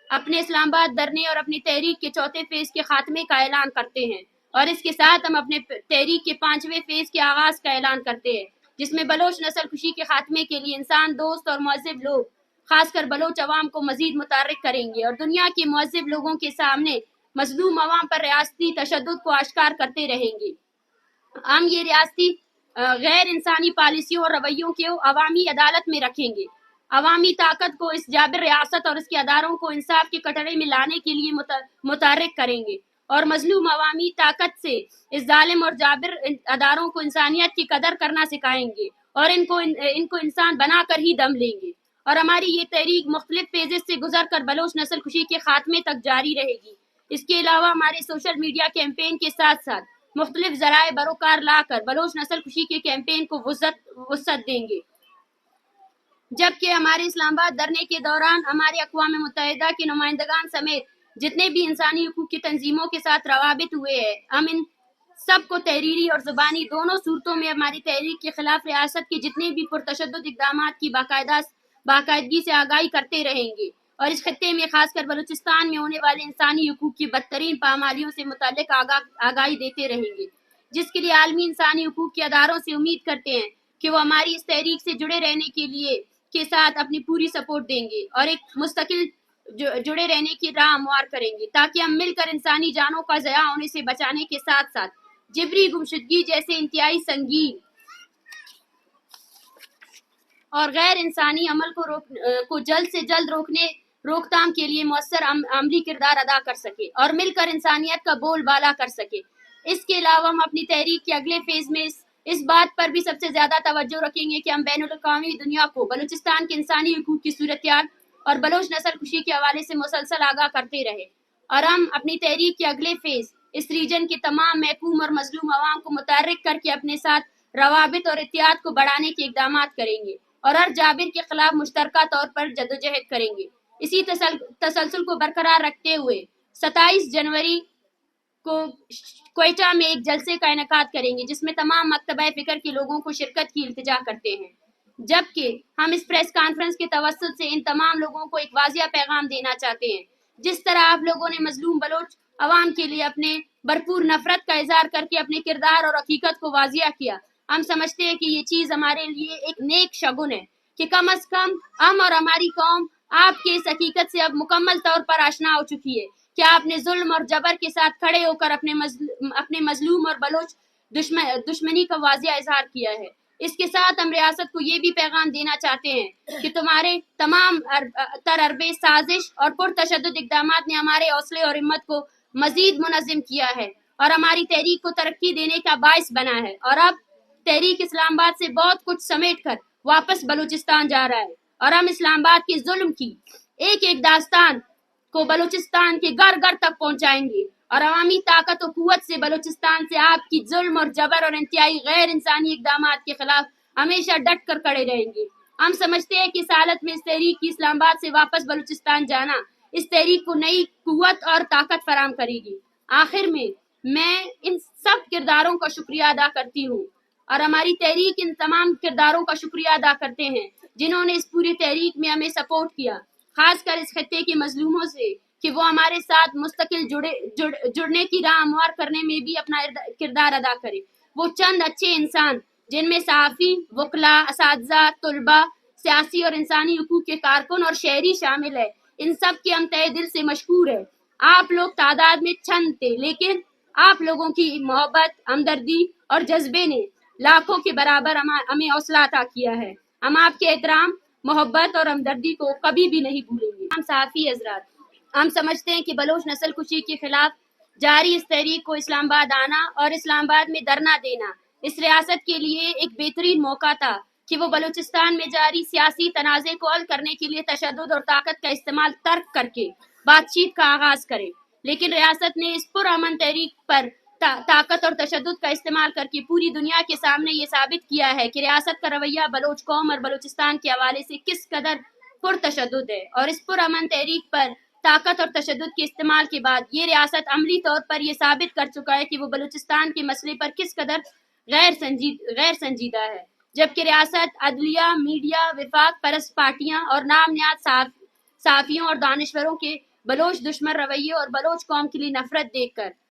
اپنے اسلام آباد دھرنے اور اپنی تحریک کے چوتھے فیز کے خاتمے کا اعلان کرتے ہیں، اور اس کے ساتھ ہم اپنے تحریک کے 5ویں فیز کے آغاز کا اعلان کرتے ہیں، جس میں بلوچ نسل کشی کے خاتمے کے لیے انسان دوست اور مہذب لوگ خاص کر بلوچ عوام کو مزید متحرک کریں گے اور دنیا کے مہذب لوگوں کے سامنے مظلوم عوام پر ریاستی تشدد کو آشکار کرتے رہیں گے۔ ہم یہ ریاستی غیر انسانی پالیسیوں اور رویوں کو عوامی عدالت میں رکھیں گے، عوامی طاقت کو اس جابر ریاست اور اس کے اداروں کو انصاف کے کٹڑے میں لانے کے لیے متحرک کریں گے اور مظلوم عوامی طاقت سے اس ظالم اور جابر اداروں کو انسانیت کی قدر کرنا سکھائیں گے اور ان کو انسان بنا کر ہی دم لیں گے، اور ہماری یہ تحریک مختلف فیزز سے گزر کر بلوچ نسل کشی کے خاتمے تک جاری رہے گی۔ اس کے علاوہ ہمارے سوشل میڈیا کیمپین کے ساتھ ساتھ مختلف ذرائع بروکار لا کر بلوچ نسل کشی کے کیمپین کو وسعت دیں گے، جبکہ ہمارے اسلام آباد دھرنے کے دوران ہمارے اقوام متحدہ کے نمائندگان سمیت جتنے بھی انسانی حقوق کی تنظیموں کے ساتھ روابط ہوئے ہیں، ہم ان سب کو تحریری اور زبانی دونوں صورتوں میں ہماری تحریک کے خلاف ریاست کے جتنے بھی پرتشدد اقدامات کی باقاعدگی سے آگاہی کرتے رہیں گے اور اس خطے میں خاص کر بلوچستان میں ہونے والے انسانی حقوق کی بدترین پامالیوں سے متعلق آگاہی دیتے رہیں گے، جس کے لیے عالمی انسانی حقوق کے اداروں سے امید کرتے ہیں کہ وہ ہماری اس تحریک سے جڑے رہنے کے ساتھ اپنی پوری سپورٹ دیں گے اور ایک مستقل جڑے رہنے کی راہ ہموار کریں گے، تاکہ ہم مل کر انسانی جانوں کا ضیاع ہونے سے بچانے کے ساتھ ساتھ جبری گمشدگی جیسے انتہائی سنگین اور غیر انسانی عمل کو جلد سے جلد روک تھام کے لیے مؤثر عملی کردار ادا کر سکے اور مل کر انسانیت کا بول بالا کر سکے۔ اس کے علاوہ ہم اپنی تحریک کے اگلے فیز میں اس بات پر بھی سب سے زیادہ توجہ رکھیں گے کہ ہم بین الاقوامی دنیا کو بلوچستان کے انسانی حقوق کی صورتحال اور بلوچ نسل کشی کے حوالے سے مسلسل آگاہ کرتے رہے، اور ہم اپنی تحریک کے اگلے فیز اس ریجن کے تمام محکوم اور مظلوم عوام کو متحرک کر کے اپنے ساتھ روابط اور اتحاد کو بڑھانے کے اقدامات کریں گے اور ہر جابر کے خلاف مشترکہ طور پر جدوجہد کریں گے۔ اسی تسلسل کو برقرار رکھتے ہوئے 27 جنوری کو کوئٹہ میں ایک جلسے کا انعقاد کریں گے، جس میں تمام مکتبہ فکر کے لوگوں کو شرکت کی التجا کرتے ہیں، جبکہ ہم اس پریس کانفرنس کے توسط سے ان تمام لوگوں کو ایک واضح پیغام دینا چاہتے ہیں۔ جس طرح آپ لوگوں نے مظلوم بلوچ عوام کے لیے اپنے بھرپور نفرت کا اظہار کر کے اپنے کردار اور حقیقت کو واضح کیا، ہم سمجھتے ہیں کہ یہ چیز ہمارے لیے ایک نیک شگن ہے کہ کم از کم ہم اور ہماری قوم آپ کے اس حقیقت سے اب مکمل طور پر آشنا ہو چکی ہے کہ آپ نے ظلم اور جبر کے ساتھ کھڑے ہو کر اپنے مظلوم اور بلوچ دشمنی کا واضح اظہار کیا ہے۔ اس کے ساتھ ہم ریاست کو یہ بھی پیغام دینا چاہتے ہیں کہ تمہارے تمام تربے سازش اور پرتشدد اقدامات نے ہمارے حوصلے اور ہمت کو مزید منظم کیا ہے اور ہماری تحریک کو ترقی دینے کا باعث بنا ہے، اور اب تحریک اسلام آباد سے بہت کچھ سمیٹ کر واپس بلوچستان جا رہا ہے، اور ہم اسلام آباد کے ظلم کی ایک ایک داستان کو بلوچستان کے گھر گھر تک پہنچائیں گے اور عوامی طاقت و قوت سے بلوچستان سے آپ کی ظلم اور جبر اور انتہائی غیر انسانی اقدامات کے خلاف ہمیشہ ڈٹ کر کھڑے رہیں گے۔ ہم سمجھتے ہیں کہ اس حالت میں اس تحریک کی اسلام آباد سے واپس بلوچستان جانا اس تحریک کو نئی قوت اور طاقت فراہم کرے گی۔ آخر میں ان سب کرداروں کا شکریہ ادا کرتی ہوں اور ہماری تحریک ان تمام کرداروں کا شکریہ ادا کرتے ہیں جنہوں نے اس پوری تحریک میں ہمیں سپورٹ کیا، خاص کر اس خطے کے مظلوموں سے کہ وہ ہمارے ساتھ مستقل جڑنے کی راہ ہموار کرنے میں بھی اپنا کردار ادا کرے۔ وہ چند اچھے انسان جن میں صحافی، وکلاء، اساتذہ، طلباء، سیاسی اور انسانی حقوق کے کارکن اور شہری شامل ہے، ان سب کے ہم تہہ دل سے مشکور ہیں۔ آپ لوگ تعداد میں چند تھے، لیکن آپ لوگوں کی محبت، ہمدردی اور جذبے نے لاکھوں کے برابر ہمیں حوصلہ عطا کیا ہے۔ ہم آپ کے احترام، محبت اور ہمدردی کو کبھی بھی نہیں بھولیں گے۔ ہم صحافی حضرات، ہم سمجھتے ہیں کہ بلوچ نسل کشی کے خلاف جاری اس تحریک کو اسلام آباد آنا اور اسلام آباد میں دھرنا دینا اس ریاست کے لیے ایک بہترین موقع تھا کہ وہ بلوچستان میں جاری سیاسی تنازع کو حل کرنے کے لیے تشدد اور طاقت کا استعمال ترک کر کے بات چیت کا آغاز کرے، لیکن ریاست نے اس پرامن تحریک پر طاقت اور تشدد کا استعمال کر کے پوری دنیا کے سامنے یہ ثابت کیا ہے کہ ریاست کا رویہ بلوچ قوم اور بلوچستان کے حوالے سے کس قدر پرتشدد ہے، اور اس پرامن تحریک پر طاقت اور تشدد کے استعمال کے بعد یہ ریاست عملی طور پر یہ ثابت کر چکا ہے کہ وہ بلوچستان کے مسئلے پر کس قدر غیر سنجیدہ ہے، جبکہ ریاست عدلیہ، میڈیا، وفاق پرست پارٹیاں اور نام نہاد صحافیوں اور دانشوروں کے بلوچ دشمن رویے اور بلوچ قوم کے لیے نفرت دیکھ کر